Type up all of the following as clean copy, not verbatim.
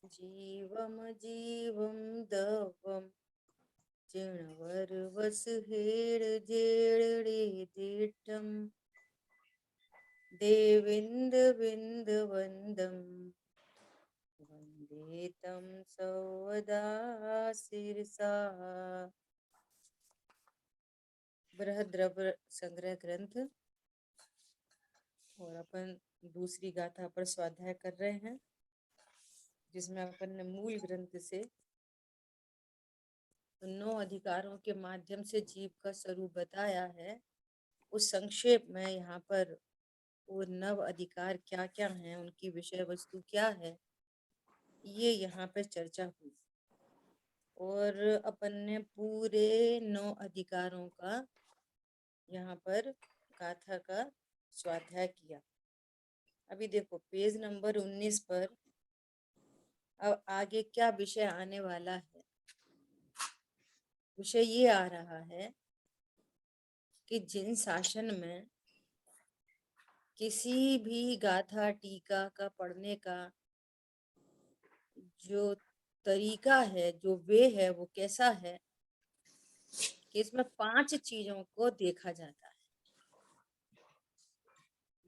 जीवम जीवम दवम चिणवर वस हेड जेड़े दिटम देविंद विंद वंदम वंदे तम सौदा सिरसा। बृहद्रव्य संग्रह ग्रंथ और अपन दूसरी गाथा पर स्वाध्याय कर रहे हैं, जिसमें अपन ने मूल ग्रंथ से 9 अधिकारों के माध्यम से जीव का स्वरूप बताया है। उस संक्षेप में यहाँ पर वो 9 अधिकार क्या क्या हैं, उनकी विषय वस्तु क्या है, ये यहाँ पर चर्चा हुई। और अपन ने पूरे 9 अधिकारों का यहाँ पर गाथा का स्वाध्याय किया। अभी देखो पेज नंबर 19 पर अब आगे क्या विषय आने वाला है। विषय ये आ रहा है कि जिन शासन में किसी भी गाथा टीका का पढ़ने का जो तरीका है, जो वे है, वो कैसा है कि इसमें 5 चीजों को देखा जाता है।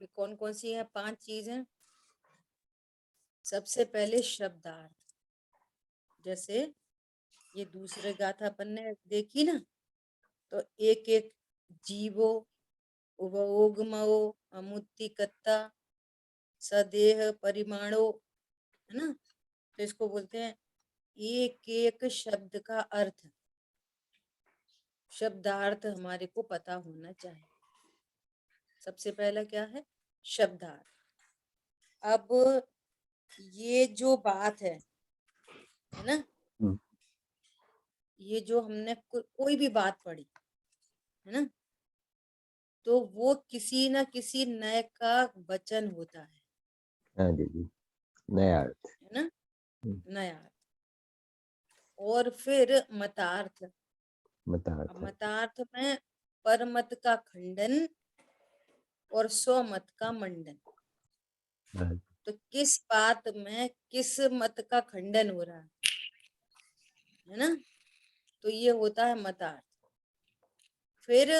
ये कौन कौन सी है 5 चीजें? सबसे पहले शब्दार्थ। जैसे ये दूसरे गाथा अपन ने देखी ना, तो एक एक जीवो उपओगमो अमुत्तिकत्ता सदेह परिमाणो, है ना। तो इसको बोलते हैं एक एक शब्द का अर्थ, शब्दार्थ हमारे को पता होना चाहिए। सबसे पहला क्या है? शब्दार्थ। अब ये जो बात है ना, ये जो हमने कोई भी बात पढ़ी है ना, तो वो किसी न किसी नए का वचन होता है। हाँ जी, नया अर्थ है ना, नया अर्थ। और फिर मतार्थ। मतार्थ में परमत का खंडन और स्वमत का मंडन। तो किस बात में किस मत का खंडन हो रहा है ना, तो ये होता है मतार्थ। फिर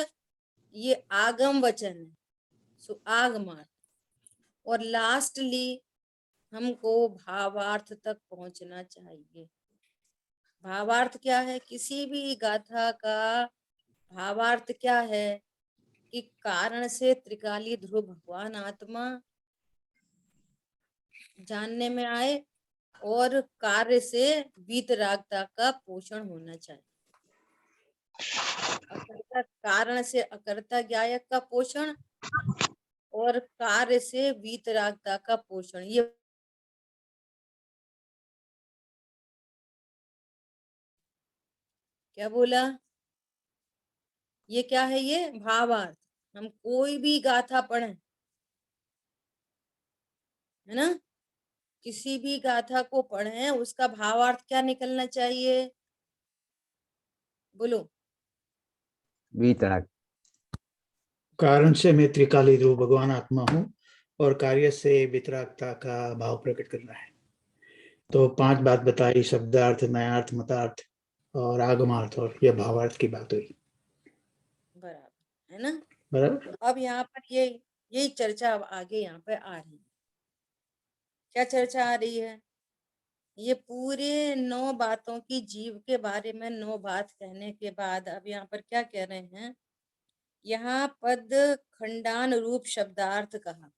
ये आगम वचन है, सो आगमार्थ। और लास्टली हमको भावार्थ तक पहुंचना चाहिए। भावार्थ क्या है? किसी भी गाथा का भावार्थ क्या है कि कारण से त्रिकाली ध्रुव भगवान आत्मा जानने में आए और कार्य से वीतरागता का पोषण होना चाहिए। अकर्ता कारण से अकर्ता ज्ञायक का पोषण और कार्य से वीतरागता का पोषण। ये क्या बोला? ये क्या है? ये भावार्थ। हम कोई भी गाथा पढ़ें, है ना, किसी भी गाथा को पढ़ें, उसका भावार्थ क्या निकलना चाहिए? बोलो। वीतराग। कारण से मैं त्रिकाली ध्रुव भगवान आत्मा हूँ और कार्य से वितरागता का भाव प्रकट करना है। तो 5 बात बताई, शब्दार्थ, नयार्थ, मतार्थ और आगमार्थ, और यह भावार्थ की बात हुई। बराबर है ना। बराबर। तो अब यहाँ पर यही चर्चा अब आगे यहाँ पे आ रही है। क्या चर्चा आ रही है? ये पूरे 9 बातों की जीव के बारे में 9 बात कहने के बाद अब यहाँ पर क्या कह रहे हैं? यहाँ पद खंडान रूप शब्दार्थ कहा,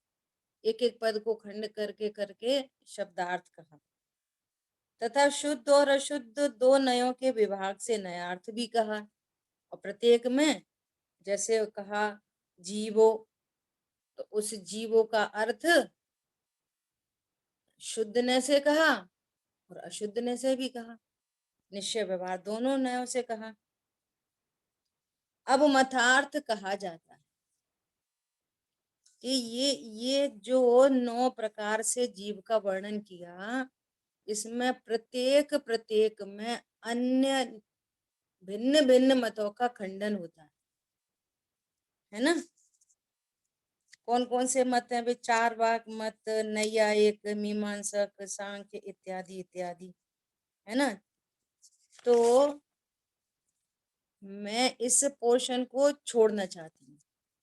एक एक पद को खंड करके करके शब्दार्थ कहा, तथा शुद्ध और अशुद्ध 2 नयों के विभाग से नयार्थ भी कहा। और प्रत्येक में जैसे कहा जीवो, तो उस जीवो का अर्थ शुद्धने से कहा और अशुद्धने से भी कहा, निश्चय व्यवहार दोनों नयों से कहा। अब मतार्थ कहा जाता है कि ये जो 9 प्रकार से जीव का वर्णन किया, इसमें प्रत्येक प्रत्येक में अन्य भिन्न भिन्न मतों का खंडन होता है ना। कौन कौन से मत हैं वे? चारवाक मत, नैयायिक, मीमांसक, सांख्य इत्यादि इत्यादि, है ना। तो मैं इस पोर्शन को छोड़ना चाहती हूँ,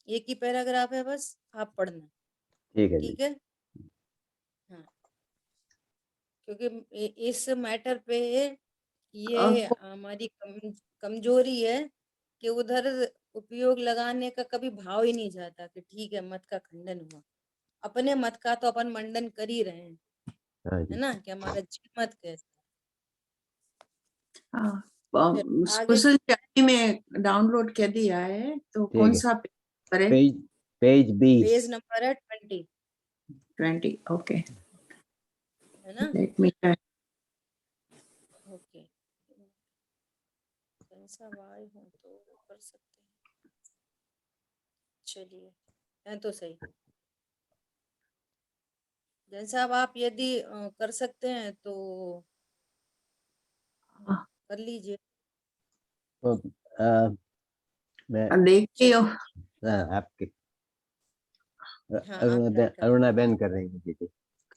एक ही पैराग्राफ है बस, आप पढ़ना, ठीक है जी। ठीक है। हाँ, क्योंकि इस मैटर पे ये हमारी कमजोरी है कि उधर उपयोग लगाने का कभी भाव ही नहीं जाता कि ठीक है मत का खंडन हुआ, अपने मत का तो अपन मंडन कर ही रहे हैं, हाँ है जी। ना, कि हमारा जी मत कैसा। हाँ, आगे सोशल चैट में डाउनलोड कर दिया है, तो ठीक कौन है। सा page? Page page 20। Page number है 20, 20, ओके, है ना। लेट मी ओके, कैसा वाई हो तो कर सकते हैं, चलिए है तो सही। जैन साहब आप यदि कर सकते हैं तो कर लीजिए। तो मैं देखती हूँ। आपके हाँ आप ट्राई कर, अरुणा बेन कर रही है दीदी।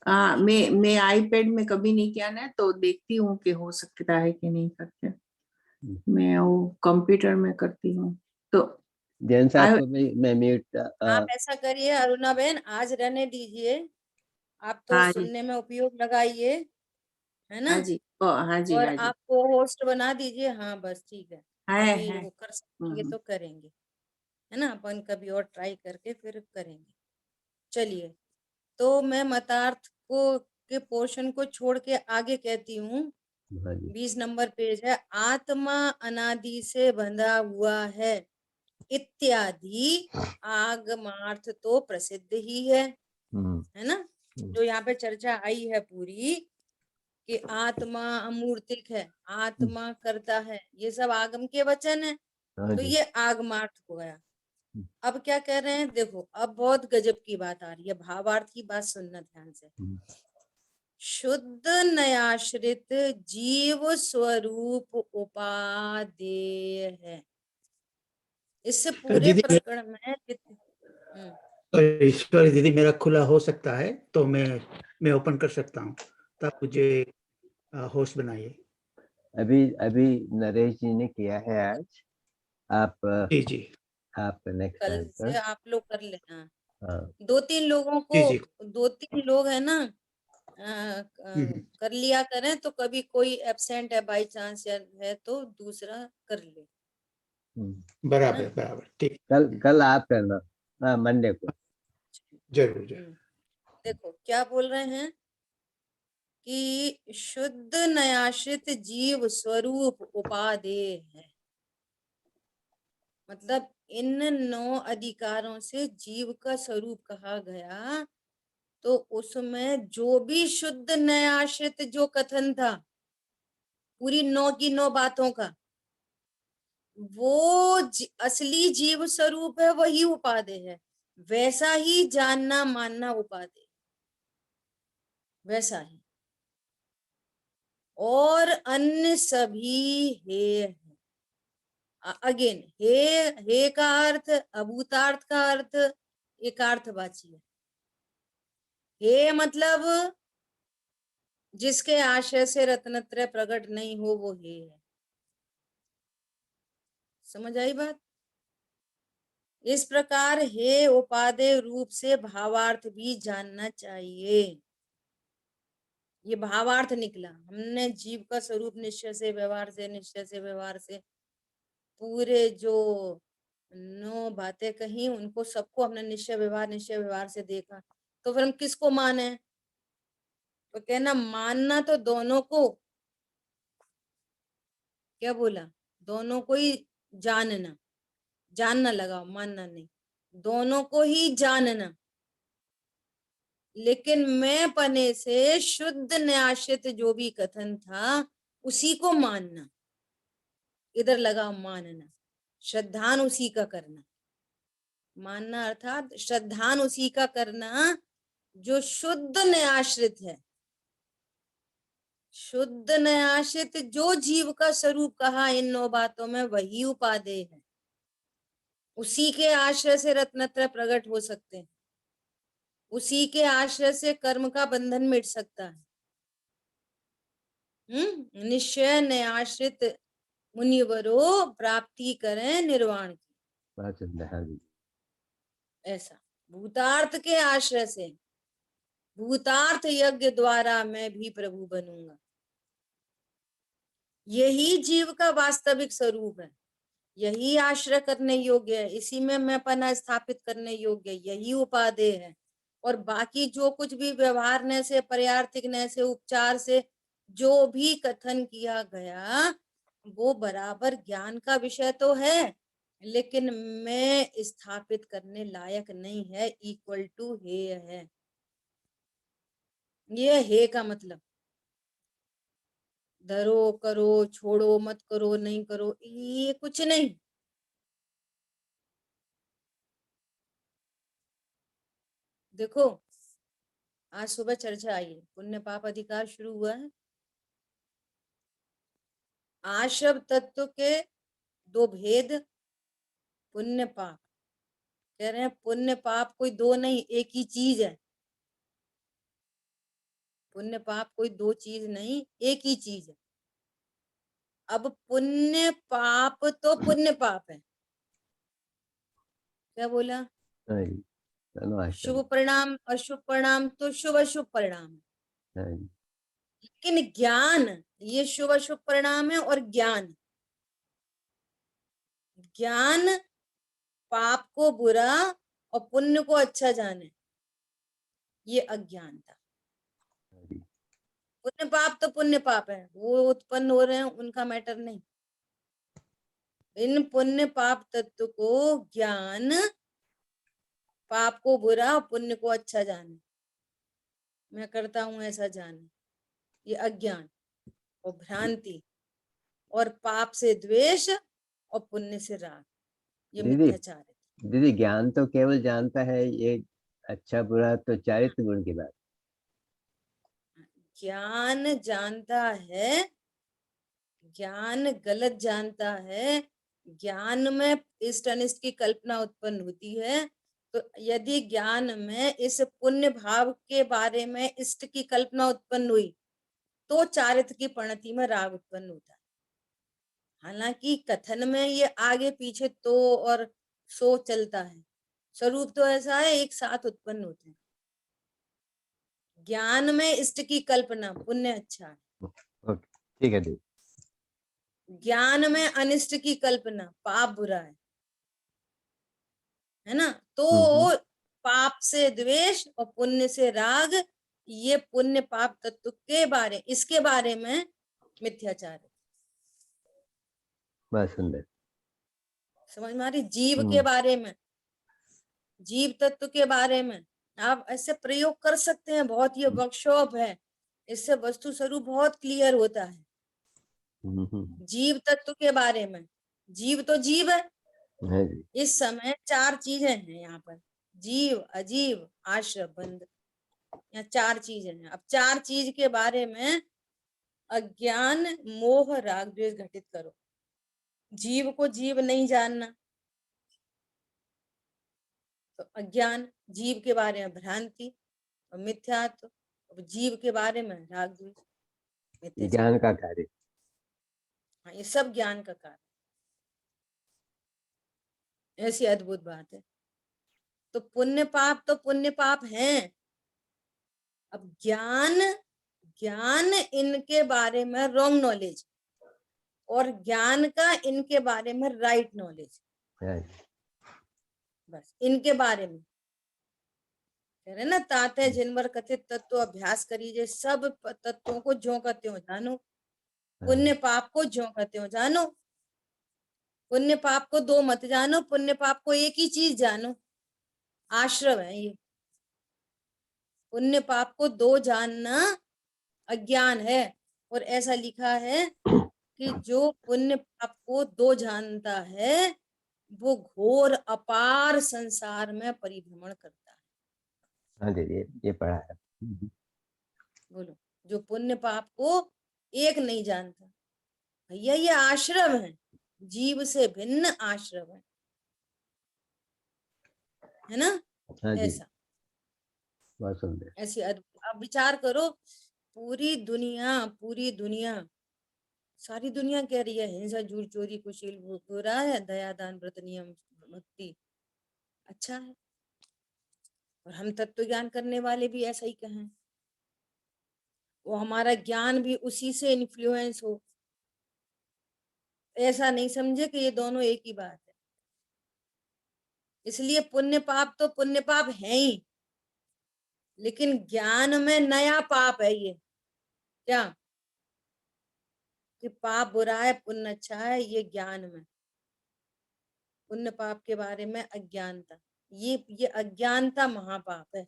हाँ, मैं आईपैड में कभी नहीं किया ना, तो देखती हूँ कि हो सकता है कि नहीं करते। मैं वो कंप्यूटर में करती हूँ तो जैन साहब को मैं म्यूट। आप ऐसा करिए अरुणा बहन, आज रहने दीजिए, आप तो हाँ जी, सुनने में उपयोग लगाइए, है ना। हाँ जी, हाँ जी, और हाँ जी, आपको होस्ट बना दीजिए, हाँ बस ठीक है। अभी है। वो कर सकेंगे तो करेंगे, है ना, अपन कभी और ट्राई करके फिर करेंगे। चलिए, तो मैं मतार्थ को के पोर्शन को छोड़ के आगे कहती हूँ, 20 नंबर पेज है, आत्मा अनादि से बंधा हुआ है इत्यादि आगमार्थ तो प्रसिद्ध ही है ना। जो यहाँ पे चर्चा आई है पूरी कि आत्मा अमूर्तिक है, आत्मा करता है, ये सब आगम के वचन है, तो ये आगमार्थ हो गया। अब क्या कह रहे हैं देखो, अब बहुत गजब की बात आ रही है, भावार्थ की बात सुनना ध्यान से। शुद्ध नयाश्रित जीव स्वरूप उपादेय है। इस पूरे दीदी प्रकरण में ईश्वरी दीदी, मेरा खुला हो सकता है तो मैं ओपन कर सकता हूँ, तो आप मुझे होस्ट बनाइए। अभी अभी नरेश जी ने किया है आज। आप जी जी आप नेक्स्ट कल टाइम से पर। आप लोग कर लेना। हाँ 2-3 लोगों को, जी जी 2-3 लोग है ना, हम्म, कर लिया करें, तो कभी कोई एब्सेंट है बाई चांस या है तो दूसरा कर ले, है ना। बराबर बराबर, ठीक, कल आप करना। हाँ मंडे को। जरूर जरूर। देखो क्या बोल रहे हैं कि शुद्ध नयाश्रित जीव स्वरूप उपादेय है, मतलब इन 9 अधिकारों से जीव का स्वरूप कहा गया, तो उसमें जो भी शुद्ध नयाश्रित जो कथन था पूरी 9 की 9 बातों का, वो असली जीव स्वरूप है, वही उपादेय है। वैसा ही जानना मानना उपादेय, वैसा ही। और अन्य सभी हे, अगेन हे का अर्थ, अभूतार्थ का अर्थ, एकार्थवाची है। हे मतलब जिसके आशय से रत्नत्रय प्रकट नहीं हो, वो हे है। समझ आई बात। इस प्रकार हे उपादेय रूप से भावार्थ भी जानना चाहिए। ये भावार्थ निकला, हमने जीव का स्वरूप निश्चय से व्यवहार से, निश्चय से व्यवहार से, पूरे जो 9 बातें कही उनको सबको हमने निश्चय व्यवहार से देखा, तो फिर हम किसको माने? तो कहना मानना तो दोनों को, क्या बोला, दोनों को ही जानना, जानना लगाओ, मानना नहीं, दोनों को ही जानना, लेकिन मैं पने से शुद्ध न्याशित जो भी कथन था उसी को मानना, इधर लगाओ मानना, श्रद्धान उसी का करना, मानना अर्थात श्रद्धान उसी का करना जो शुद्ध न्याश्रित है। शुद्ध नयाश्रित जो जीव का स्वरूप कहा इन 9 बातों में, वही उपादेय है, उसी के आश्रय से रत्नत्रय प्रकट हो सकते हैं। उसी के आश्रय से कर्म का बंधन मिट सकता है। निश्चय न्याश्रित मुनिवरो प्राप्ति करें निर्वाण की। बहुत सुंदर। हाँ जी। ऐसा भूतार्थ के आश्रय से, भूतार्थ यज्ञ द्वारा मैं भी प्रभु बनूंगा। यही जीव का वास्तविक स्वरूप है, यही आश्रय करने योग्य है, इसी में मैं पना स्थापित करने योग्य, यही उपादेय है। और बाकी जो कुछ भी व्यवहारने से, पर्यार्थिकने से, उपचार से जो भी कथन किया गया वो बराबर ज्ञान का विषय तो है, लेकिन मैं स्थापित करने लायक नहीं है, इक्वल टू हे है। ये हे का मतलब धरो करो, छोड़ो मत करो, नहीं करो, ये कुछ नहीं। देखो आज सुबह चर्चा आई है, पुण्य पाप अधिकार शुरू हुआ है। आश्रव तत्व के दो भेद, पुण्य पाप। कह रहे हैं पुण्य पाप कोई दो नहीं, एक ही चीज है। पुण्य पाप कोई दो चीज नहीं, एक ही चीज है। अब पुण्य पाप तो पुण्य पाप है, क्या बोला? हाँ जी, दोनों आश्रम। शुभ परिणाम अशुभ परिणाम तो शुभ अशुभ परिणाम है। हाँ जी। लेकिन ज्ञान, ये शुभ अशुभ परिणाम है। और ज्ञान, ज्ञान पाप को बुरा और पुण्य को अच्छा जाने, ये अज्ञानता। हाँ जी। पुण्य पाप तो पुण्य पाप है, वो उत्पन्न हो रहे हैं, उनका मैटर नहीं। इन पुण्य पाप तत्व को ज्ञान पाप को बुरा और पुण्य को अच्छा जाने, मैं करता हूं ऐसा जाने, ये अज्ञान और भ्रांति। और पाप से द्वेष और पुण्य से राग, ये दीदी मिथ्याचार है। दीदी ज्ञान तो केवल जानता है ये अच्छा बुरा, तो चारित्र गुण की बात। ज्ञान जानता है, ज्ञान गलत जानता है। ज्ञान में इष्ट अनिष्ट की कल्पना उत्पन्न होती है। तो यदि ज्ञान में इस पुण्य भाव के बारे में इष्ट की कल्पना उत्पन्न हुई तो चारित्र की परिणति में राग उत्पन्न होता है। हालांकि कथन में ये आगे पीछे तो और सो चलता है, स्वरूप तो ऐसा है, एक साथ उत्पन्न होते हैं। ज्ञान में इष्ट की कल्पना पुण्य अच्छा है, ओके, ठीक है दीदी। ज्ञान में अनिष्ट की कल्पना पाप बुरा है ना। तो पाप से द्वेष और पुण्य से राग, ये पुण्य पाप तत्व के बारे, इसके बारे में मिथ्याचार है। बहुत सुंदर। समझ में आ रही? जीव के बारे में, जीव तत्व के बारे में आप ऐसे प्रयोग कर सकते हैं, बहुत ये वर्कशॉप है, इससे वस्तु स्वरूप बहुत क्लियर होता है। जीव तत्व के बारे में, जीव तो जीव है। हाँ जी। इस समय चार चीजें हैं यहाँ पर, जीव, अजीव, आश्रय, बंध, यहाँ चार चीजें हैं। अब चार चीज के बारे में अज्ञान मोह राग द्वेष घटित करो। जीव को जीव नहीं जानना तो अज्ञान, जीव के बारे में भ्रांति और मिथ्यात्व, और जीव के बारे में राग द्वेष मिथ्याचार। ज्ञान का कार्य। हाँ, ये सब ज्ञान का कार्य। ऐसी अद्भुत बात है। तो पुण्य पाप हैं। अब ज्ञान, ज्ञान इनके बारे में रॉन्ग नॉलेज, और ज्ञान का इनके बारे में राइट नॉलेज, बस इनके बारे में कह रहे ना, ताते जिनवर कथित तत्व अभ्यास करीजे, सब तत्वों को ज्यों कहते हो जानो, पुण्य पाप को ज्यों कहते हो जानो। पुण्य पाप को दो मत जानो, पुण्य पाप को एक ही चीज जानो, आश्रव है ये। पुण्य पाप को दो जानना अज्ञान है। और ऐसा लिखा है कि जो पुण्य पाप को दो जानता है वो घोर अपार संसार में परिभ्रमण करता है। हाँ दीदी, ये पढ़ा है। बोलो, जो पुण्य पाप को एक नहीं जानता, भैया ये आश्रम है, जीव से भिन्न आश्रम है ना। हाँ जी। ऐसा बहुत सुंदर। ऐसी अब विचार करो, पूरी दुनिया सारी दुनिया कह रही है हिंसा, झूठ, चोरी, कुशील, बुरा है, दया, दान, व्रत, नियम, भक्ति अच्छा है, और हम तत्व ज्ञान करने वाले भी ऐसा ही कहें, वो हमारा ज्ञान भी उसी से इन्फ्लुएंस हो। ऐसा नहीं समझे कि ये दोनों एक ही बात है। इसलिए पुण्य पाप तो पुण्य पाप है ही, लेकिन ज्ञान में नया पाप है ये। क्या कि पाप बुरा है, पुण्य अच्छा है, ये ज्ञान में। पुण्य पाप के बारे में अज्ञानता, ये अज्ञानता महापाप है।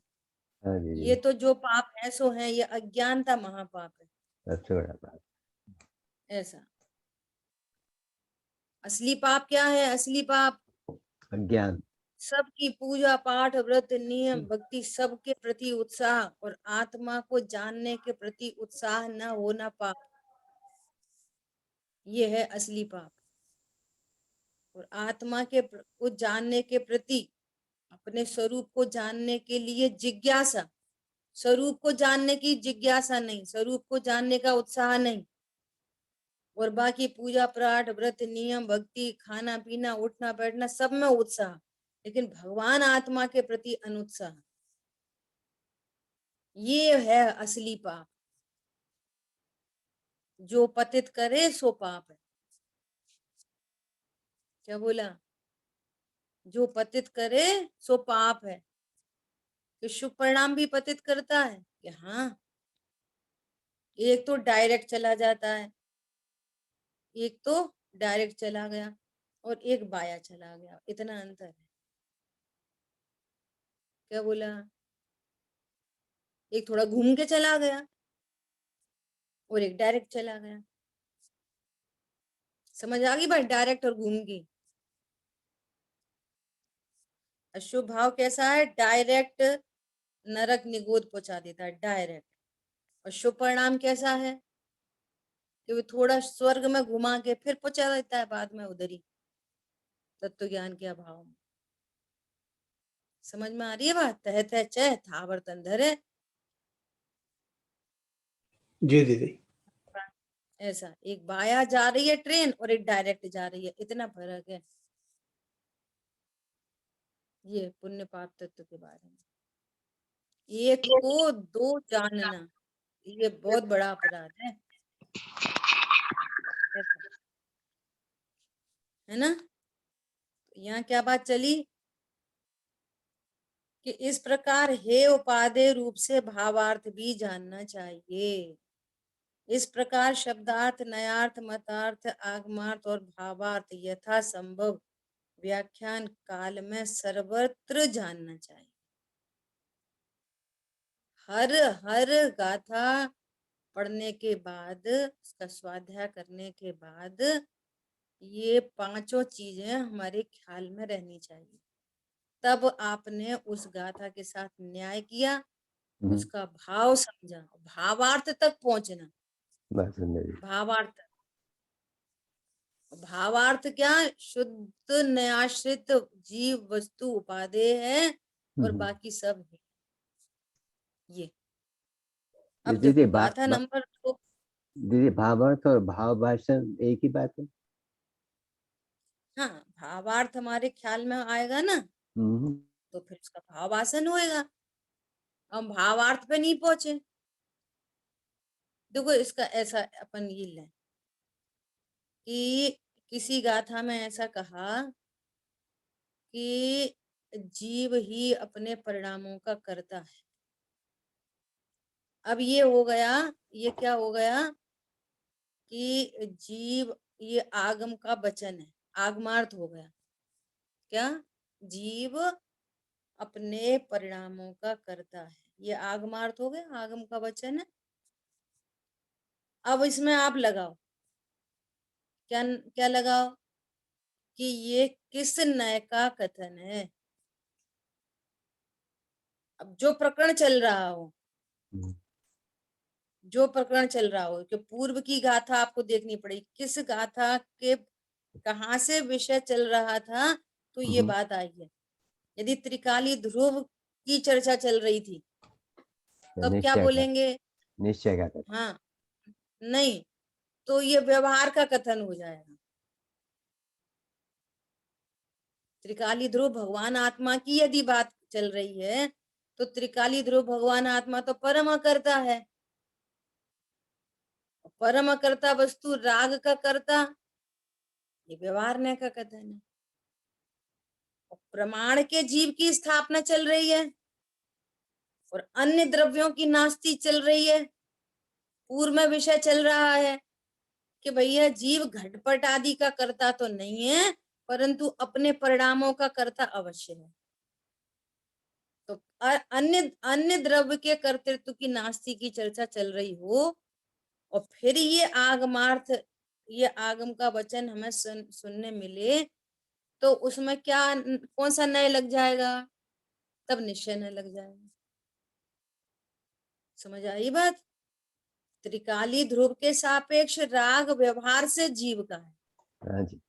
हाँ जी ये जी, तो जो पाप है सो है, ये अज्ञानता महापाप है। सबसे बड़ा बात। ऐसा असली पाप क्या है? असली पाप अज्ञान। सबकी पूजा पाठ, व्रत, नियम, भक्ति, सबके प्रति उत्साह और आत्मा को जानने के प्रति उत्साह न होना पाप, ये है असली पाप। और आत्मा के को जानने के प्रति, अपने स्वरूप को जानने के लिए जिज्ञासा, स्वरूप को जानने की जिज्ञासा नहीं, स्वरूप को जानने का उत्साह नहीं, और बाकी पूजा पाठ, व्रत, नियम, भक्ति, खाना पीना, उठना बैठना सब में उत्साह, लेकिन भगवान आत्मा के प्रति अनुत्साह, ये है असली पाप। जो पतित करे सो पाप है। क्या बोला? जो पतित करे सो पाप है। तो शुभ परिणाम भी पतित करता है कि हाँ, एक तो डायरेक्ट चला जाता है, एक तो डायरेक्ट चला गया और एक बाया चला गया, इतना अंतर है। क्या बोला? एक थोड़ा घूम के चला गया और एक डायरेक्ट चला गया। समझ आ गई बात? डायरेक्ट और घूम की। अशुभ भाव कैसा है? डायरेक्ट नरक निगोद पहुंचा देता है, डायरेक्ट। और शुभ परिणाम कैसा है? कि वो थोड़ा स्वर्ग में घुमा के फिर पहुंचा देता है बाद में उधर ही, तत्व ज्ञान के अभाव में। समझ में आ रही है बात? तह तह चह था बर्तन धरे। जी दीदी। ऐसा एक बाया जा रही है ट्रेन और एक डायरेक्ट जा रही है, इतना फर्क है। ये पुण्य पाप तत्व के बारे में। एक को दो जानना, ये बहुत बड़ा अपराध है। ऐसा है ना? यहाँ क्या बात चली कि इस प्रकार हे उपादेय रूप से भावार्थ भी जानना चाहिए। इस प्रकार शब्दार्थ, नयार्थ, मतार्थ, आगमार्थ और भावार्थ यथा संभव व्याख्यान काल में सर्वत्र जानना चाहिए। हर हर गाथा पढ़ने के बाद, उसका स्वाध्याय करने के बाद, ये पांचों चीजें हमारे ख्याल में रहनी चाहिए। तब आपने उस गाथा के साथ न्याय किया, उसका भाव समझा, भावार्थ तक पहुंचना। बहुत सुंदर जी। भावार्थ, भावार्थ क्या? शुद्ध न्याश्रित जीव वस्तु उपादेय है और बाकी सब है। ये अब दीदी देखो गाथा नंबर 2। दीदी, भावार्थ और भाव भाषण एक ही बात है? हाँ, भावार्थ हमारे ख्याल में आएगा ना, तो फिर उसका भावासन होएगा। हम भावार्थ पे नहीं पहुंचे। देखो इसका ऐसा अपन ये लें कि किसी गाथा में ऐसा कहा कि जीव ही अपने परिणामों का कर्ता है। अब ये हो गया, ये क्या हो गया कि जीव, ये आगम का वचन है, आगमार्थ हो गया। क्या? जीव अपने परिणामों का कर्ता है, ये आगमार्थ हो गया, आगम का वचन है। अब इसमें आप लगाओ, क्या क्या लगाओ कि ये किस नय का कथन है। अब जो प्रकरण चल रहा हो, जो प्रकरण चल रहा हो, कि पूर्व की गाथा आपको देखनी पड़ेगी, किस गाथा के कहाँ से विषय चल रहा था, तो ये बात आई है। यदि त्रिकाली ध्रुव की चर्चा चल रही थी तब क्या निश्चय का, बोलेंगे? निश्चय का कथन। हाँ, नहीं तो ये व्यवहार का कथन हो जाएगा। त्रिकाली ध्रुव भगवान आत्मा की यदि बात चल रही है तो त्रिकाली ध्रुव भगवान आत्मा तो परम कर्ता है। परम कर्ता वस्तु राग का कर्ता, ये व्यवहार ने का कथन है। और प्रमाण के जीव की स्थापना चल रही है और अन्य द्रव्यों की नास्ती चल रही है। पूर्व में विषय चल रहा है कि भैया जीव घटपट आदि का कर्ता तो नहीं है, परंतु अपने परिणामों का कर्ता अवश्य है। तो अन्य अन्य द्रव्य के कर्तृत्व की नास्ती की चर्चा चल रही हो और फिर ये आगमार्थ, ये आगम का वचन हमें सुनने मिले तो उसमें क्या, कौन सा नय लग जाएगा? तब निश्चय नय लग जाएगा। समझ आई बात? त्रिकाली ध्रुव के सापेक्ष राग व्यवहार से जीव का है, हाँ जी,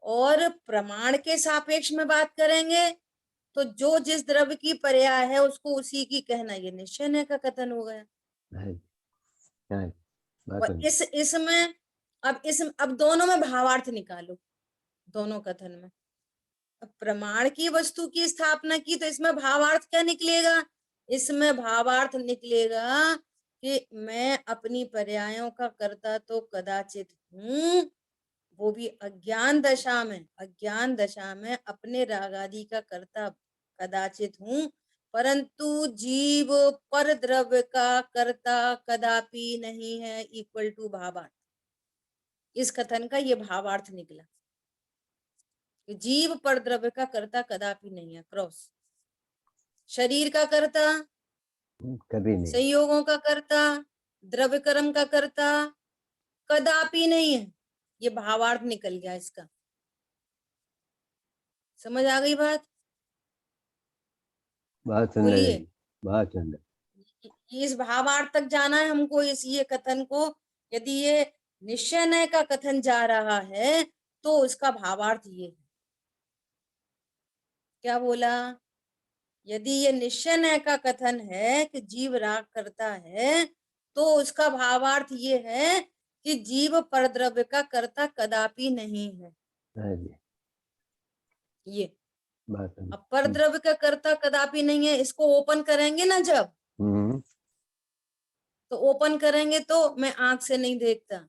और प्रमाण के सापेक्ष में बात करेंगे तो जो जिस द्रव्य की पर्याय है उसको उसी की कहना, ये निश्चय नय का कथन हो गया। हाँ जी, हाँ जी, बात और समझ। इसमें अब दोनों में भावार्थ निकालो, दोनों कथन में। अब प्रमाण की वस्तु की स्थापना की तो इसमें भावार्थ क्या निकलेगा? इसमें भावार्थ निकलेगा कि मैं अपनी पर्यायों का कर्ता तो कदाचित हूं, वो भी अज्ञान दशा में, अज्ञान दशा में अपने राग आदि का कर्ता कदाचित हूं, परंतु जीव पर द्रव्य का कर्ता कदापि नहीं है, इक्वल टू भावार्थ। इस कथन का ये भावार्थ निकला, जीव पर द्रव्य का कर्ता कदापि नहीं है, क्रॉस। शरीर का कर्ता, कभी नहीं। संयोगों का कर्ता, द्रव्य कर्म का कर्ता कदापि नहीं है, ये भावार्थ निकल गया इसका। समझ आ गई बात? बहुत सुंदर है बोलिए, जी, बहुत सुंदर। इस भावार्थ तक जाना है हमको, इस ये कथन को। यदि ये निश्चय नय का कथन जा रहा है तो इसका भावार्थ ये है। क्या बोला? यदि ये निश्चय नय का कथन है कि जीव राग करता है तो उसका भावार्थ ये है कि जीव परद्रव्य का कर्ता कदापि नहीं है। हाँ जी, ये बात समझ। अब परद्रव्य का कर्ता कदापि नहीं है, इसको ओपन करेंगे ना जब, हम्म, तो ओपन करेंगे तो मैं आंख से नहीं देखता,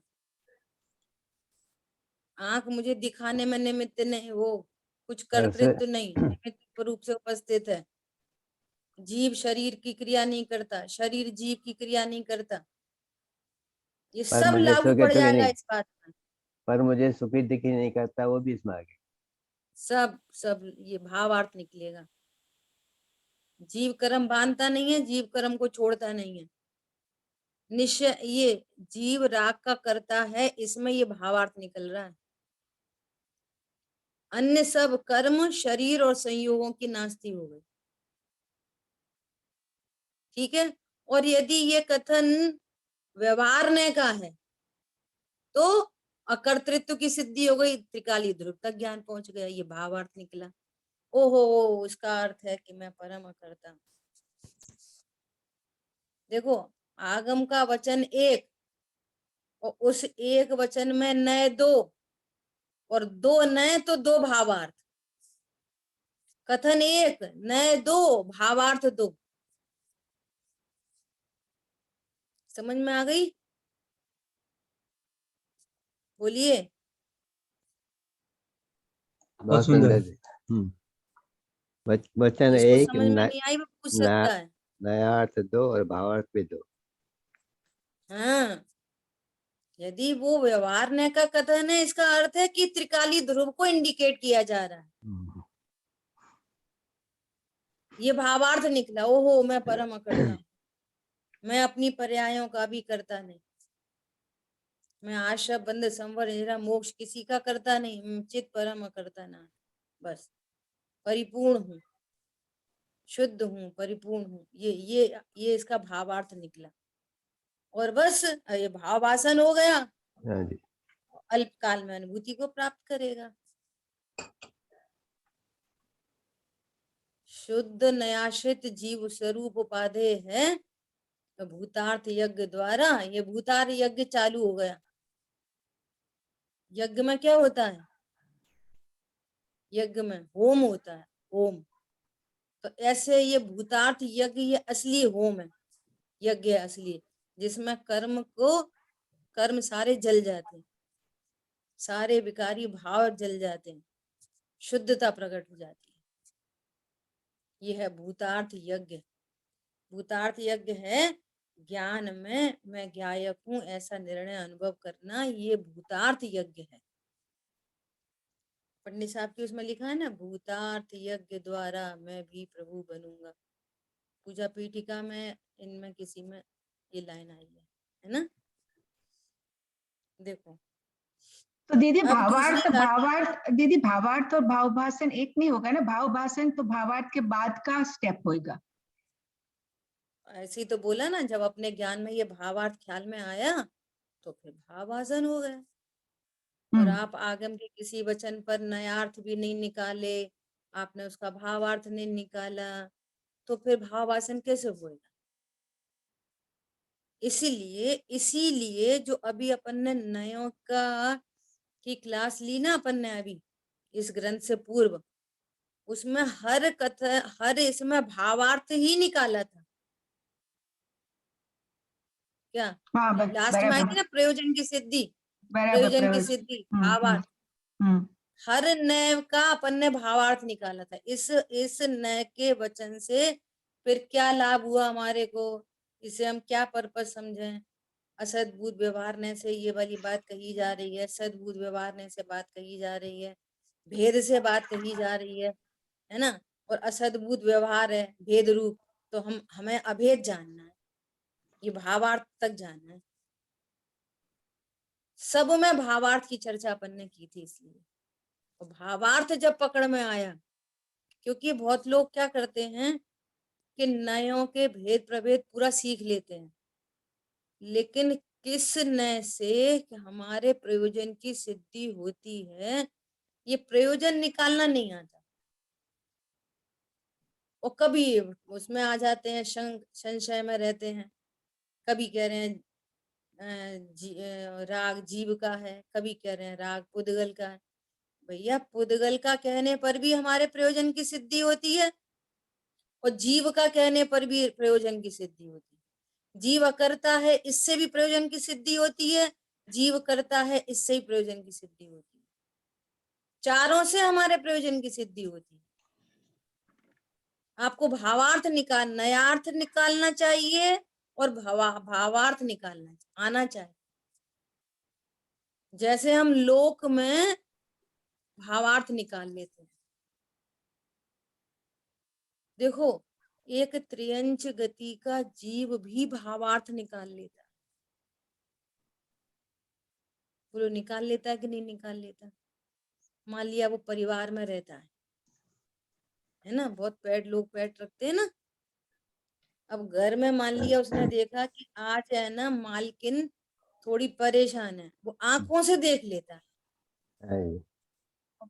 आंख मुझे दिखाने में निमित्त नहीं, वो कुछ ऐसे कर्तृत्व नहीं, निमित्त रूप से उपस्थित है। जीव शरीर की क्रिया नहीं करता, शरीर जीव की क्रिया नहीं करता, ये पर सब मुझे लागू सुखी पड़ दुखी जाएगा नहीं, इस बात में। पर मुझे सुखी दुखी नहीं करता, वो भी इसमें आ गया। सब सब ये भावार्थ निकलेगा। जीव कर्म बांधता नहीं है, जीव कर्म को छोड़ता नहीं है। निश्चय ये जीव राग का करता है, इसमें ये भावार्थ निकल रहा है। अन्य सब कर्म शरीर और संयोगों की नास्ती हो गई। ठीक है। और यदि ये कथन व्यवहार ने का है तो अकर्तृत्व की सिद्धि हो गई, त्रिकाली ध्रुव तक ज्ञान पहुंच गया, ये भावार्थ निकला। ओहो, इसका अर्थ है कि मैं परम अकर्ता हूं। देखो, आगम का वचन एक और उस एक वचन में नए दो, और दो नए तो दो भावार्थ। कथन एक, नए दो, भावार्थ दो। समझ में आ गई? बोलिए। बहुत सुंदर। सुंदर जी। वचन जिसको एक, समझ में नहीं आई वो पूछ सकता है। नया अर्थ दो और भावार्थ भी दो। हाँ, यदि वो व्यवहार ने का कथन है, इसका अर्थ है कि त्रिकाली ध्रुव को इंडिकेट किया जा रहा है। हम्म, ये भावार्थ निकला, ओहो मैं परम अकर्ता हूं, मैं अपनी पर्यायों का भी करता नहीं, मैं आशा बंध संवर हेरा मोक्ष किसी का करता नहीं, चित परम अकर्ता ना, बस परिपूर्ण हूँ, शुद्ध हूँ, परिपूर्ण हूँ। ये इसका भावार्थ निकला। और बस ये भावासन हो गया, हाँ जी, अल्पकाल में अनुभूति को प्राप्त करेगा। शुद्ध नयाश्रित जीव स्वरूप उपाधेय है, तो भूतार्थ यज्ञ द्वारा ये भूतार्थ यज्ञ चालू हो गया। यज्ञ में क्या होता है? यज्ञ में होम होता है, होम। तो ऐसे ये भूतार्थ यज्ञ ये असली होम है, यज्ञ है असली, जिसमें कर्म सारे जल जाते हैं, सारे विकारी भाव जल जाते हैं, शुद्धता प्रकट हो जाती है। यह है भूतार्थ यज्ञ। भूतार्थ यज्ञ है ज्ञान में मैं ज्ञायक हूं ऐसा निर्णय अनुभव करना, ये भूतार्थ यज्ञ है। पंडित साहब की उसमें लिखा है ना, भूतार्थ यज्ञ द्वारा मैं भी प्रभु बनूंगा। पूजा पीठिका में इनमें किसी में ये लाइन आई है ना। देखो तो दीदी अब दूसरी भावार्थ और भावभाषण एक नहीं होगा ना? भावभाषण तो भावार्थ के बाद का स्टेप होगा। ऐसे ही तो बोला ना, जब अपने ज्ञान में ये भावार्थ ख्याल में आया तो फिर भावासन हो गए। और आप आगम के किसी वचन पर नयार्थ भी नहीं निकाले, आपने उसका भावार्थ नहीं निकाला, तो फिर भावासन कैसे होगा? इसीलिए जो अभी अपन ने नयों की क्लास ली ना अपन ने अभी इस ग्रंथ से पूर्व, उसमें हर इसमें भावार्थ ही निकाला था। क्या लास्ट में आई थी ना, प्रयोजन की सिद्धि, प्रयोजन की सिद्धि भावार्थ, हर नय का अपन ने भावार्थ निकाला था। इस नय के वचन से फिर क्या लाभ हुआ हमारे को, इसे हम क्या पर्पस समझें? असद्भूत व्यवहारने से ये वाली बात कही जा रही है, सद्भूत व्यवहारने से बात कही जा रही है, भेद से बात कही जा रही है ना। और असद्भूत व्यवहार है भेद रूप, तो हमें अभेद जानना है, ये भावार्थ तक जानना है। सब में भावार्थ की चर्चा अपन ने की थी। इसलिए और भावार्थ जब पकड़ में आया, क्योंकि बहुत लोग क्या करते हैं कि नयों के भेद प्रभेद पूरा सीख लेते हैं, लेकिन किस नय से कि हमारे प्रयोजन की सिद्धि होती है, ये प्रयोजन निकालना नहीं आता। और कभी उसमें आ जाते हैं, संशय में रहते हैं। कभी कह रहे हैं राग जीव का है, कभी कह रहे हैं राग पुद्गल का है। भैया पुद्गल का कहने पर भी हमारे प्रयोजन की सिद्धि होती है, और जीव का कहने पर भी प्रयोजन की सिद्धि होती है। जीव करता है, इससे भी प्रयोजन की सिद्धि होती है, जीव करता है, इससे ही प्रयोजन की सिद्धि होती है। चारों से हमारे प्रयोजन की सिद्धि होती है। आपको भावार्थ नयार्थ निकालना चाहिए और भावार्थ निकालना आना चाहिए। जैसे हम लोक में भावार्थ निकाल लेते हैं। देखो एक त्रियंच गति का जीव भी भावार्थ निकाल लेता है। बोलो निकाल लेता है कि नहीं निकाल लेता? मान लिया वो परिवार में रहता है ना, बहुत लोग पेट रखते हैं ना। अब घर में मान लिया उसने देखा कि आज है ना मालकिन थोड़ी परेशान है, वो आंखों से देख लेता है,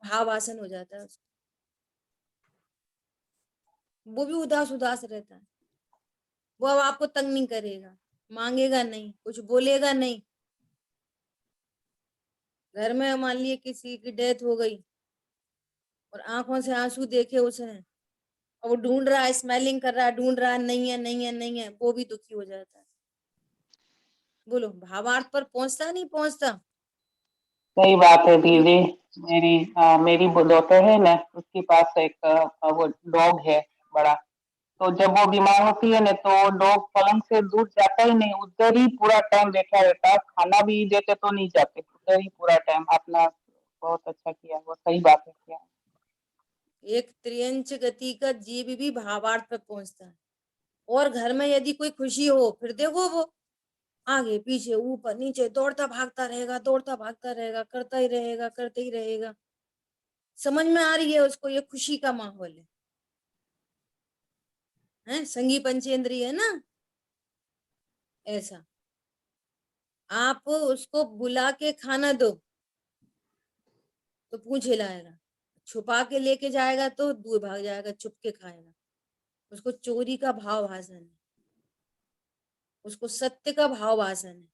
भावासन हो जाता है उसको। वो भी उदास उदास रहता है, वो अब आपको तंग नहीं करेगा, मांगेगा नहीं, कुछ बोलेगा नहीं। घर में मान लिए किसी की डेथ हो गई और आंखों से आंसू देखे उसने, और वो ढूंढ रहा है, स्मेलिंग कर रहा है, ढूंढ रहा है, नहीं है नहीं है नहीं है, वो भी दुखी हो जाता है। बोलो भावार्थ पर पहुंचता नहीं पहुंचता? सही बात है दीदी। मेरी डॉटर है ना, उसके पास एक वो डॉग है बड़ा। तो जब वो बीमार होती है ना, तो डॉग पलंग से दूर जाता ही नहीं, उधर ही पूरा टाइम बैठा रहता है। खाना भी देते तो नहीं जाते, उधर ही पूरा टाइम अपना। बहुत अच्छा किया, वो सही बात है किया। एक त्रियंच गति का जीव भी भावार्थ पर पहुंचता है। और घर में यदि कोई खुशी हो, फिर देखो वो आगे पीछे ऊपर नीचे दौड़ता भागता रहेगा, करता ही रहेगा, करते ही रहेगा। समझ में आ रही है उसको, ये खुशी का माहौल है संगी पंचेंद्रिय है ना। ऐसा आप उसको बुला के खाना दो तो पूछ हिलाएगा, छुपा के लेके जाएगा तो दूर भाग जाएगा, छुप के खाएगा। उसको चोरी का भाव भाषण है, उसको सत्य का भावभाषण है।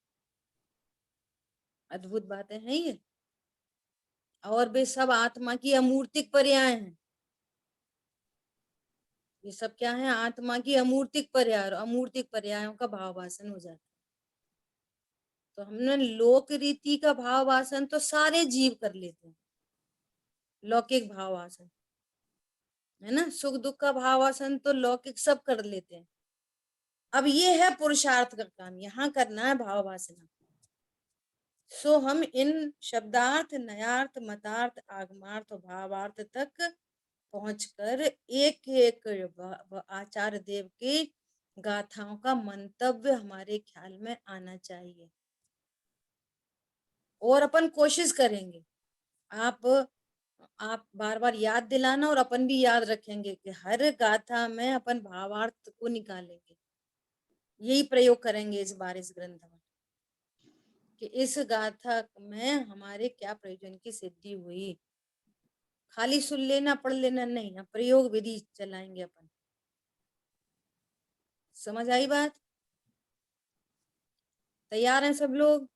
अद्भुत बातें हैं ये। और वे सब आत्मा की अमूर्तिक पर्याय हैं। ये सब क्या है? आत्मा की अमूर्तिक पर्याय, और अमूर्तिक पर्यायों का भावभाषण हो जाता है। तो हमने लोक रीति का भावभाषण तो सारे जीव कर लेते हैं, लौकिक भावभाषण है ना। सुख दुख का भावभाषण तो लौकिक सब कर लेते हैं। अब ये है पुरुषार्थ का काम, यहाँ करना है भावभाषण। सो हम इन शब्दार्थ, नयार्थ, मतार्थ, आगमार्थ और भावार्थ तक पहुंचकर एक एक आचार्य देव की गाथाओं का मंतव्य हमारे ख्याल में आना चाहिए, और अपन कोशिश करेंगे। आप बार बार याद दिलाना, और अपन भी याद रखेंगे कि हर गाथा में अपन भावार्थ को निकालेंगे। यही प्रयोग करेंगे इस बार इस ग्रंथ में, कि इस गाथा में हमारे क्या प्रयोजन की सिद्धि हुई। खाली सुन लेना, पढ़ लेना नहीं, प्रयोग विधि चलाएंगे अपन। समझ आई बात? तैयार हैं सब लोग?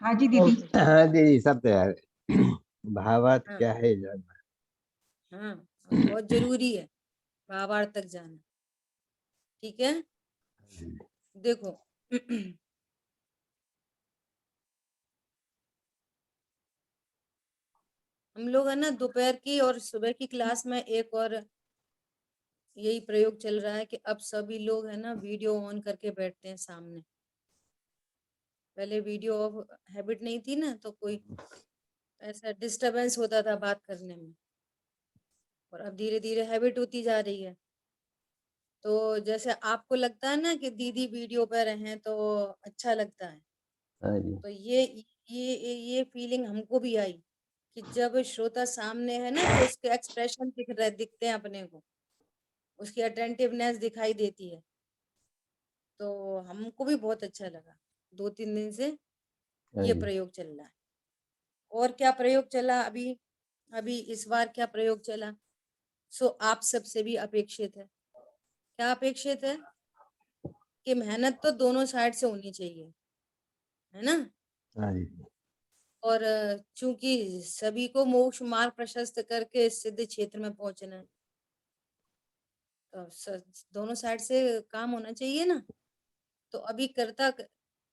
हाँ जी दीदी। हाँ दीदी, सब तैयार है। भावार्थ हाँ क्या है जानना। हाँ, बहुत जरूरी है भावार्थ तक जाना। ठीक है, देखो हम लोग है ना दोपहर की और सुबह की क्लास में एक और यही प्रयोग चल रहा है कि अब सभी लोग है ना वीडियो ऑन करके बैठते हैं सामने। पहले वीडियो ऑफ हैबिट नहीं थी ना, तो कोई ऐसा डिस्टरबेंस होता था बात करने में, और अब धीरे धीरे हैबिट होती जा रही है। तो जैसे आपको लगता है ना कि दीदी वीडियो पर हैं तो अच्छा लगता है, हाँ जी। तो ये फीलिंग हमको भी आई कि जब श्रोता सामने है ना तो उसके एक्सप्रेशन दिखते हैं अपने को, उसकी अटेंटिवनेस दिखाई देती है। तो हमको भी बहुत अच्छा लगा। 2-3 दिन से हाँ ये जी। प्रयोग चल रहा है। और क्या प्रयोग चला अभी अभी इस बार क्या प्रयोग चला? सो आप सबसे भी अपेक्षित है, क्या अपेक्षित है? कि मेहनत तो दोनों साइड से होनी चाहिए, है ना। हाँ जी। और चूंकि सभी को मोक्ष मार्ग प्रशस्त करके सिद्ध क्षेत्र में पहुंचना है, तो दोनों साइड से काम होना चाहिए ना। तो अभी कर्ता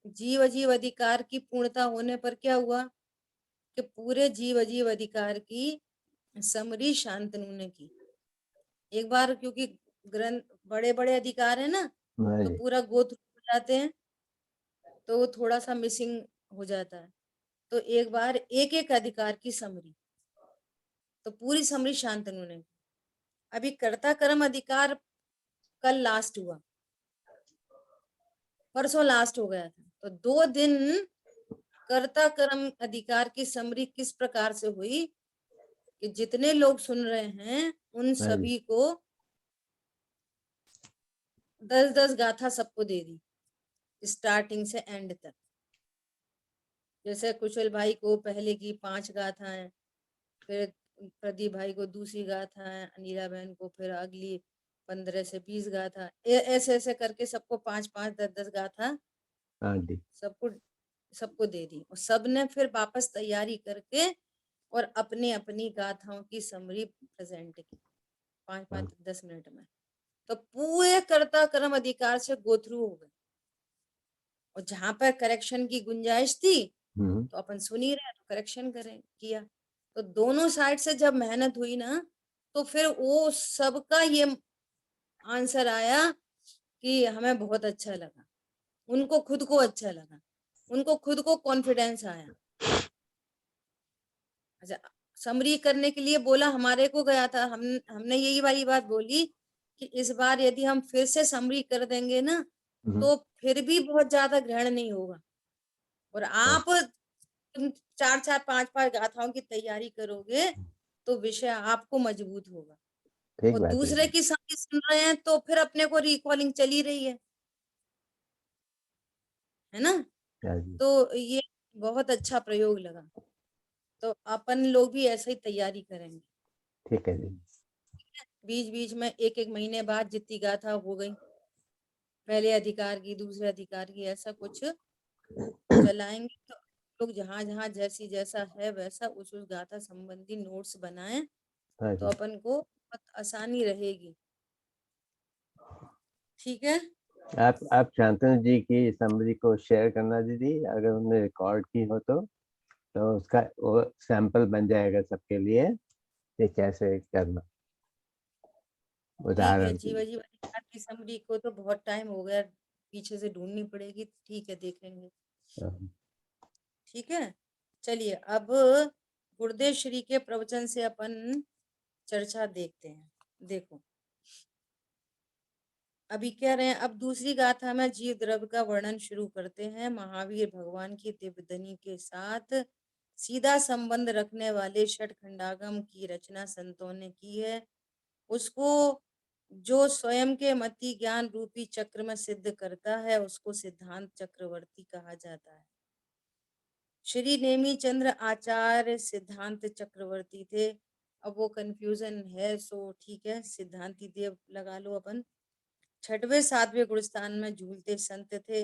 जीव अजीव अधिकार की पूर्णता होने पर क्या हुआ कि पूरे जीव अजीव अधिकार की समरी शांतनु ने की एक बार, क्योंकि ग्रंथ बड़े बड़े अधिकार है ना, हाँ तो जी। पूरा गोत्र हो जाते हैं, तो वो थोड़ा सा मिसिंग हो जाता है। तो एक बार एक एक अधिकार की समरी, तो पूरी समरी शांतनु ने। अभी कर्ता कर्म अधिकार कल लास्ट हुआ, परसों लास्ट हो गया था। तो 2 दिन कर्ता कर्म अधिकार की समरी किस प्रकार से हुई कि जितने लोग सुन रहे हैं उन हाँ जी। सभी को 10-10 गाथा सबको दे दी, स्टार्टिंग से एंड तक। जैसे कुशल भाई को पहले की 5 गाथाएं, फिर प्रदीप भाई को दूसरी गाथा है, अनिला बहन को फिर अगली 15 से 20 गाथा, ऐसे ऐसे करके सबको 5-5, 10-10 गाथा हाँ जी। सबको सबको दे दी। और सबने फिर वापस तैयारी करके और अपनी अपनी गाथाओं की समरी प्रेजेंट की 5-5-10 मिनट में। तो पूरे कर्ता कर्म अधिकार से गो थ्रू हो गए, और जहां पर करेक्शन की गुंजाइश थी तो अपन सुन ही रहे तो करेक्शन करें किया। तो दोनों साइड से जब मेहनत हुई ना, तो फिर वो सबका ये आंसर आया कि हमें बहुत अच्छा लगा, उनको खुद को अच्छा लगा, उनको खुद को कॉन्फिडेंस आया। अच्छा, समरी करने के लिए बोला हमारे को गया था, हमने यही वाली बात बोली कि इस बार यदि हम फिर से समरी कर देंगे ना, तो फिर भी बहुत ज्यादा ग्रहण नहीं होगा, और आप तुम 4-4, 5-5 गाथाओं की तैयारी करोगे तो विषय आपको मजबूत होगा। ठीक और बात है। दूसरे की समरी सुन रहे हैं तो फिर अपने को रिकॉलिंग चली रही है ना। हाँ जी। तो ये बहुत अच्छा प्रयोग लगा। तो अपन लोग भी ऐसा ही तैयारी करेंगे। ठीक है जी। बीच बीच में 1-1 महीने बाद जितनी गाथा हो गई पहले अधिकार की, दूसरे अधिकार की, ऐसा कुछ चलाएंगे तो लोग जहां जहां जैसी जैसा है वैसा उस गाथा संबंधी नोट्स बनाएं हाँ तो जी। अपन को बहुत आसानी रहेगी। ठीक है, आप शांतनु जी की समरी को शेयर करना दीदी, अगर उन्होंने रिकॉर्ड की हो तो उसका वो सैंपल बन जाएगा सबके लिए कि कैसे करना, ठीक है। उदाहरण के जीवा लिए। जी अधिकार की समरी को तो बहुत टाइम हो गया, पीछे से ढूंढनी पड़ेगी। ठीक है, देखेंगे। हाँ। ठीक है, चलिए अब गुरुदेव श्री के प्रवचन से अपन चर्चा देखते हैं। देखो अभी कह रहे हैं, अब दूसरी गाथा में जीव द्रव्य का वर्णन शुरू करते हैं। महावीर भगवान की दिव्य ध्वनि के साथ सीधा संबंध रखने वाले षट खंडागम की रचना संतों ने की है। उसको जो स्वयं के मति ज्ञान रूपी चक्र में सिद्ध करता है उसको सिद्धांत चक्रवर्ती कहा जाता है। श्री नेमी चंद्र आचार्य सिद्धांत चक्रवर्ती थे। अब वो कंफ्यूजन है, सो ठीक है, सिद्धांती देव लगा लो अपन। छठवें सातवें गुणस्थान में झूलते संत थे।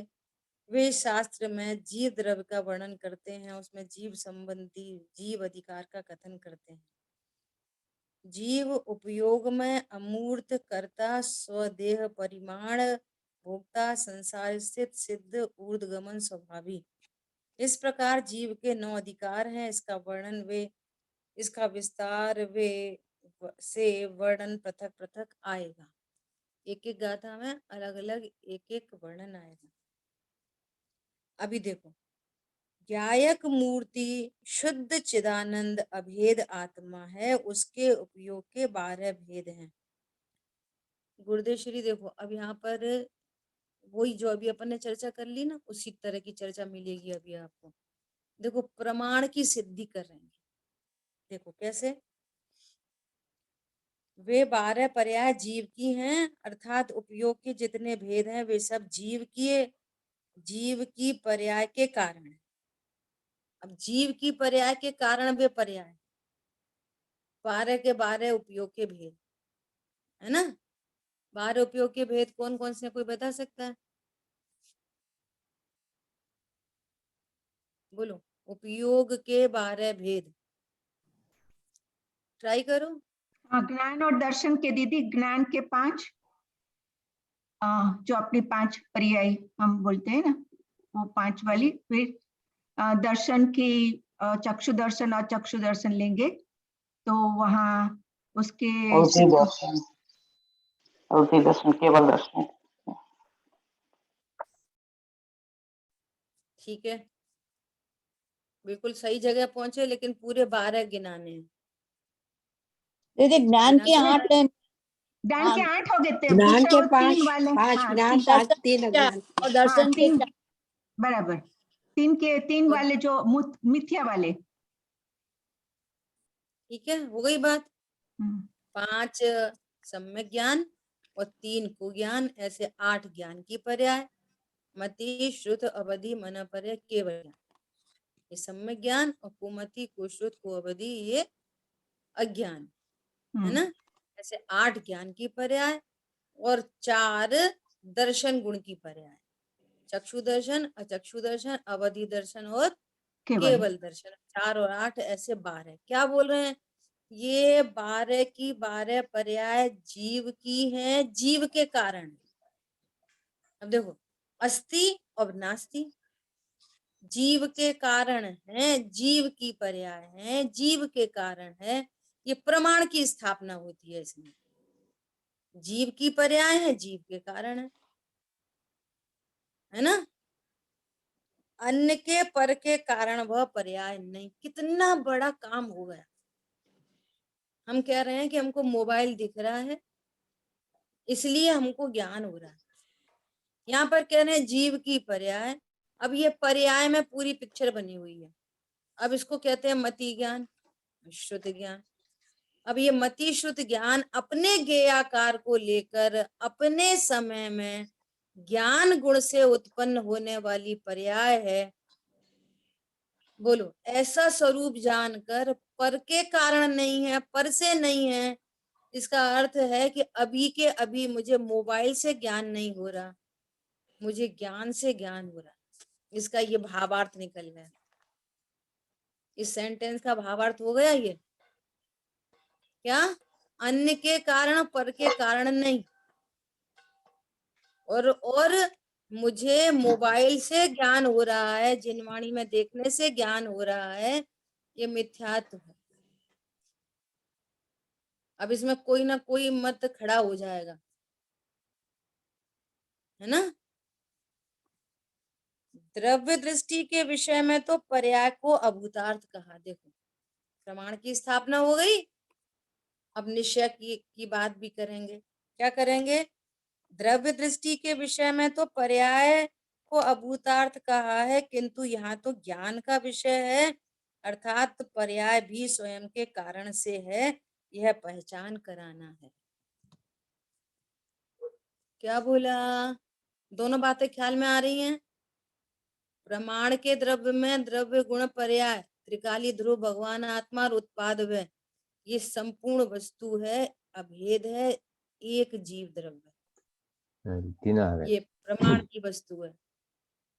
वे शास्त्र में जीव द्रव्य का वर्णन करते हैं, उसमें जीव संबंधी जीव अधिकार का कथन करते हैं। जीव उपयोग में अमूर्त कर्ता स्वदेह परिमाण भोक्ता संसार स्थित सिद्ध ऊर्ध्वगमन स्वभावी। इस प्रकार जीव के 9 अधिकार हैं। इसका वर्णन वे इसका विस्तार वे से वर्णन पृथक पृथक आएगा। एक एक गाथा में अलग अलग एक एक वर्णन आएगा। अभी देखो, ज्ञायक मूर्ति शुद्ध चिदानंद अभेद आत्मा है, उसके उपयोग के 12 भेद हैं। गुरुदेव श्री देखो, अब यहाँ पर वही जो अभी अपन ने चर्चा कर ली ना, उसी तरह की चर्चा मिलेगी अभी आपको। देखो प्रमाण की सिद्धि कर रहे हैं। देखो कैसे, वे 12 पर्याय जीव की हैं, अर्थात उपयोग के जितने भेद हैं वे सब जीव की पर्याय के कारण है। अब जीव की पर्याय के कारण वे पर्याय 12 के 12 उपयोग के भेद है ना। 12 उपयोग के भेद कौन कौन से, कोई बता सकता है? बोलो, उपयोग के 12 भेद, ट्राई करो। ज्ञान और दर्शन के दीदी, ज्ञान के 5 जो अपनी 5 पर्याय हम बोलते हैं ना, वो 5 वाली। फिर दर्शन की चक्षु दर्शन और चक्षु दर्शन लेंगे तो वहाँ उसके अवधि दर्शन, अवधि दर्शन, केवल दर्शन। ठीक है, बिल्कुल सही जगह पहुंचे, लेकिन पूरे 12 गिनाने हैं। दीदी ज्ञान बिना के गए 8 हैं। ज्ञान के 8 हो गए थे, ज्ञान पूछा के वो 5 3 वाले। 5 हाँ ज्ञान 5 3 अज्ञान। और दर्शन के 3 बराबर, 3 और वाले जो मिथ्या वाले। ठीक है, हो गई बात। 5 सम्यक ज्ञान और 3 कुज्ञान, ऐसे 8 ज्ञान की पर्याय। मति श्रुत अवधि मन पर्याय केवल ज्ञान, ये सम्यक ज्ञान। और कुमति कुश्रुत कुअवधि ये अज्ञान है ना। ऐसे 8 ज्ञान की पर्याय और 4 दर्शन गुण की पर्याय। चक्षु दर्शन, अचक्षु दर्शन, अवधि दर्शन और केवल दर्शन। 4 और 8 ऐसे 12। क्या बोल रहे हैं? ये 12 की 12 पर्याय जीव की हैं, जीव के कारण। अब देखो, अस्ति और नास्ति जीव के कारण है, जीव की पर्याय है, जीव के कारण है। ये प्रमाण की स्थापना होती है इसमें। जीव की पर्याय है, जीव के कारण है ना। अन्य के पर के कारण वह पर्याय नहीं। कितना बड़ा काम हो गया। हम कह रहे हैं कि हमको मोबाइल दिख रहा है इसलिए हमको ज्ञान हो रहा है। यहाँ पर कह रहे हैं जीव की पर्याय। अब ये पर्याय में पूरी पिक्चर बनी हुई है। अब इसको कहते हैं मति ज्ञान, श्रुत ज्ञान। अब ये मति श्रुत ज्ञान अपने ज्ञेयाकार को लेकर अपने समय में ज्ञान गुण से उत्पन्न होने वाली पर्याय है। बोलो, ऐसा स्वरूप जानकर पर के कारण नहीं है, पर से नहीं है। इसका अर्थ है कि अभी के अभी मुझे मोबाइल से ज्ञान नहीं हो रहा, मुझे ज्ञान से ज्ञान हो रहा है, इसका ये भावार्थ निकल गया। इस सेंटेंस का भावार्थ हो गया ये, क्या अन्य के कारण पर के कारण नहीं, और मुझे मोबाइल से ज्ञान हो रहा है, जिनवाणी में देखने से ज्ञान हो रहा है, ये मिथ्यात्व है। अब इसमें कोई ना कोई मत खड़ा हो जाएगा, है ना। द्रव्य दृष्टि के विषय में तो पर्याय को अभूतार्थ कहा। देखो प्रमाण की स्थापना हो गई, अब निश्चय की बात भी करेंगे। क्या करेंगे? द्रव्य दृष्टि के विषय में तो पर्याय को अभूतार्थ कहा है, किंतु यहाँ तो ज्ञान का विषय है, अर्थात पर्याय भी स्वयं के कारण से है, यह पहचान कराना है। क्या बोला? दोनों बातें ख्याल में आ रही हैं? प्रमाण के द्रव्य में द्रव्य गुण पर्याय त्रिकाली ध्रुव भगवान आत्मा और उत्पाद व ये संपूर्ण वस्तु है, अभेद है, एक जीव द्रव्य, ये प्रमाण की वस्तु है।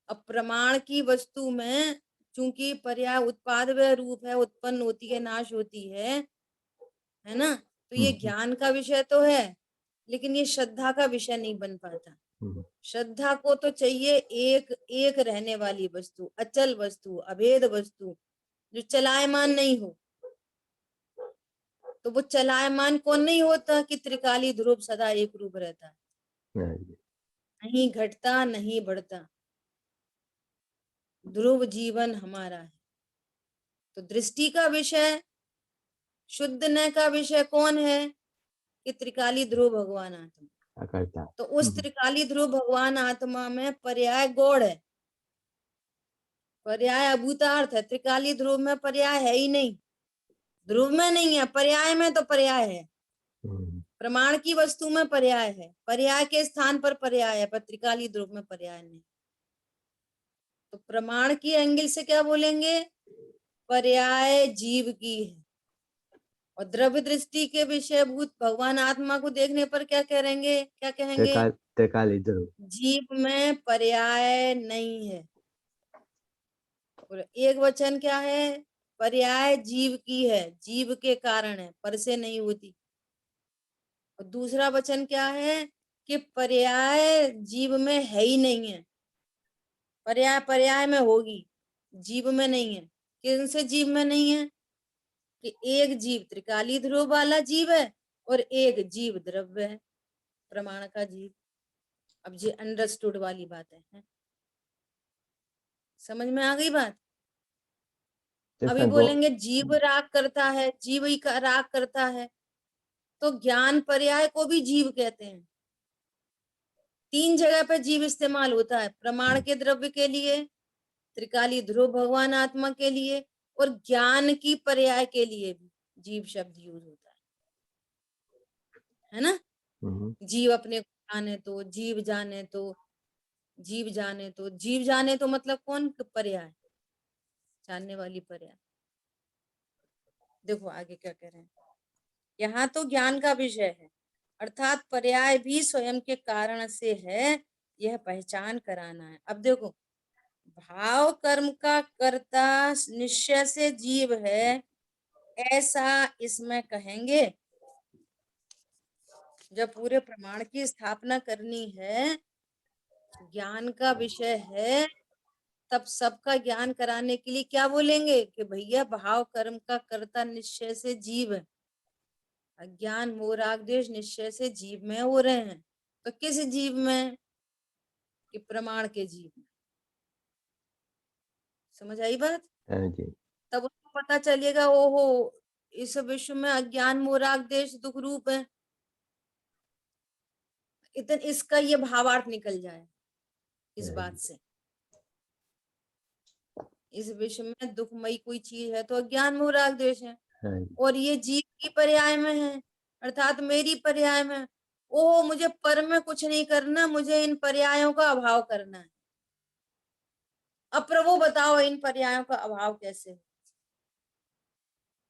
अब प्रमाण की वस्तु में चूंकि पर्याय उत्पाद व रूप है, उत्पन्न होती है, नाश होती है ना, तो ये ज्ञान का विषय तो है, लेकिन ये श्रद्धा का विषय नहीं बन पाता। श्रद्धा को तो चाहिए एक एक रहने वाली वस्तु, अचल वस्तु, अभेद वस्तु, जो चलायमान नहीं हो। तो वो चलायमान कौन नहीं होता कि त्रिकाली ध्रुव सदा एक रूप रहता है, नहीं घटता नहीं बढ़ता, ध्रुव जीवन हमारा है। तो दृष्टि का विषय, शुद्ध न का विषय कौन है कि त्रिकाली ध्रुव भगवान आत्मा। तो उस त्रिकाली ध्रुव भगवान आत्मा में पर्याय गौड़ है, पर्याय अभूतार्थ है। त्रिकाली ध्रुव में पर्याय है ही नहीं, ध्रुव में नहीं है, पर्याय में तो पर्याय है। प्रमाण की वस्तु में पर्याय है, पर्याय के स्थान पर पर्याय है, पर त्रिकाली ध्रुव में पर्याय नहीं। तो प्रमाण की एंगल से क्या बोलेंगे? पर्याय जीव की है, और द्रव्य दृष्टि के विषय भूत भगवान आत्मा को देखने पर क्या करेंगे? क्या कहेंगे? त्रिकाली ध्रुव, जीव में पर्याय नहीं है। और एक वचन क्या है? पर्याय जीव की है, जीव के कारण है, पर से नहीं होती। और दूसरा वचन क्या है कि पर्याय जीव में है ही नहीं है, पर्याय पर्याय में होगी, जीव में नहीं है। किन से जीव में नहीं है? कि एक जीव त्रिकाली ध्रुव वाला जीव है और एक जीव द्रव्य है, प्रमाण का जीव। अब ये अंडरस्टूड वाली बात है, समझ में आ गई बात? अभी बोलेंगे जीव राग करता है, जीव ही का राग करता है, तो ज्ञान पर्याय को भी जीव कहते हैं। 3 जगह पे जीव इस्तेमाल होता है, प्रमाण के द्रव्य के लिए, त्रिकाली ध्रुव भगवान आत्मा के लिए, और ज्ञान की पर्याय के लिए भी जीव शब्द यूज होता है ना। जीव अपने को जाने तो, जीव जाने तो, जीव जाने तो, जीव जाने तो मतलब कौन? पर्याय, जानने वाली पर्याय। देखो आगे क्या कह रहे हैं, यहाँ तो ज्ञान का विषय है, अर्थात पर्याय भी स्वयं के कारण से है, यह पहचान कराना है। अब देखो, भाव कर्म का कर्ता निश्चय से जीव है, ऐसा इसमें कहेंगे। जब पूरे प्रमाण की स्थापना करनी है, ज्ञान का विषय है, तब सबका ज्ञान कराने के लिए क्या बोलेंगे कि भैया भाव कर्म का कर्ता निश्चय से जीव है, अज्ञान मोह राग द्वेष निश्चय से जीव में हो रहे हैं। तो किस जीव में? कि प्रमाण के जीव में। समझ आई बात? तब उसको पता चलेगा, ओहो इस विश्व में अज्ञान मोह राग द्वेष दुख रूप है, इतन इसका ये भावार्थ निकल जाए इस बात से। इस विश्व में दुखमयी कोई चीज है तो अज्ञान मोह राग द्वेष है, और ये जीव की पर्याय में है, अर्थात मेरी पर्याय में। ओह मुझे पर में कुछ नहीं करना, मुझे इन पर्यायों का अभाव करना है। अब प्रभु बताओ इन पर्यायों का अभाव कैसे हो?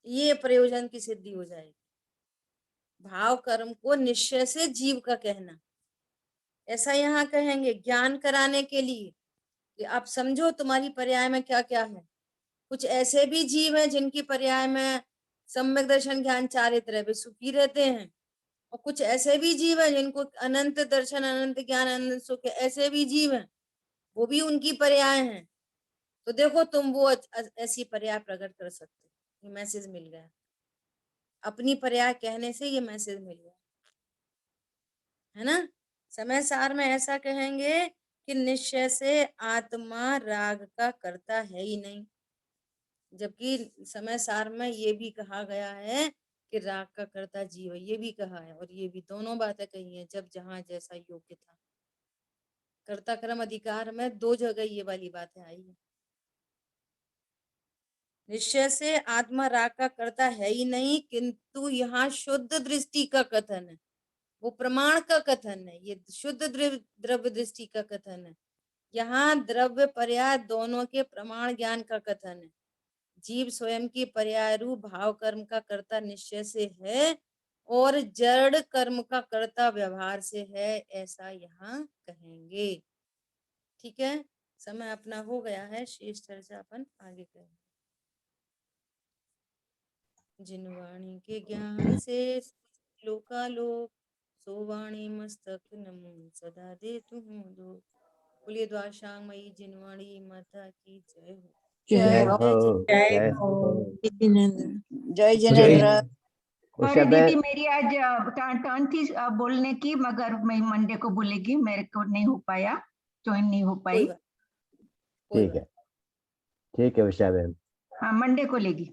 ये प्रयोजन की सिद्धि हो जाएगी। भाव कर्म को निश्चय से जीव का कहना, ऐसा यहाँ कहेंगे ज्ञान कराने के लिए कि आप समझो तुम्हारी पर्याय में क्या क्या है। कुछ ऐसे भी जीव हैं जिनकी पर्याय में सम्यक दर्शन ज्ञान चारित्र वे सुखी रहते हैं, और कुछ ऐसे भी जीव हैं जिनको अनंत दर्शन अनंत ज्ञान अनंत सुख, ऐसे भी जीव हैं, वो भी उनकी पर्याय हैं। तो देखो तुम वो ऐसी पर्याय प्रकट कर सकते हो। ये मैसेज मिल गया, अपनी पर्याय कहने से ये मैसेज मिल गया, है ना। समय सार में ऐसा कहेंगे कि निश्चय से आत्मा राग का करता है ही नहीं, जबकि समय सार में ये भी कहा गया है कि राग का करता जीव, ये भी कहा है और ये भी, दोनों बातें कही है। जब जहां जैसा योग्य था, कर्ता कर्म अधिकार में 2 जगह ये वाली बातें आई है। निश्चय से आत्मा राग का करता है ही नहीं, किंतु यहाँ शुद्ध दृष्टि का कथन है, वो प्रमाण का कथन है, ये शुद्ध द्रव्य दृष्टि का कथन है। यहाँ द्रव्य पर्याय दोनों के प्रमाण ज्ञान का कथन है। जीव स्वयं की पर्याय रूप भाव कर्म का कर्ता निश्चय से है और जड़ कर्म का कर्ता व्यवहार से है, ऐसा यहाँ कहेंगे। ठीक है, समय अपना हो गया है, शेष चर्चा अपन आगे करेंगे। जिन वाणी के ज्ञान से लोकालोक, सो वाणी मस्तक नमो सदा दे तुम दो। बोलिए द्वाशांगमयी जिनवाणी माता की जय हो। जय हो। जय हो। जिनेंद्र। जय जय जिनेंद्र। और उषा दीदी बहन, मेरी आज टर्न थी बोलने की, मगर मैं मंडे को बोलेगी, मेरे को नहीं हो पाया, ज्वाइन नहीं हो कोई पाई। बात, कोई ठीक बात। है, ठीक है उषा बहन। हाँ मंडे को लेगी।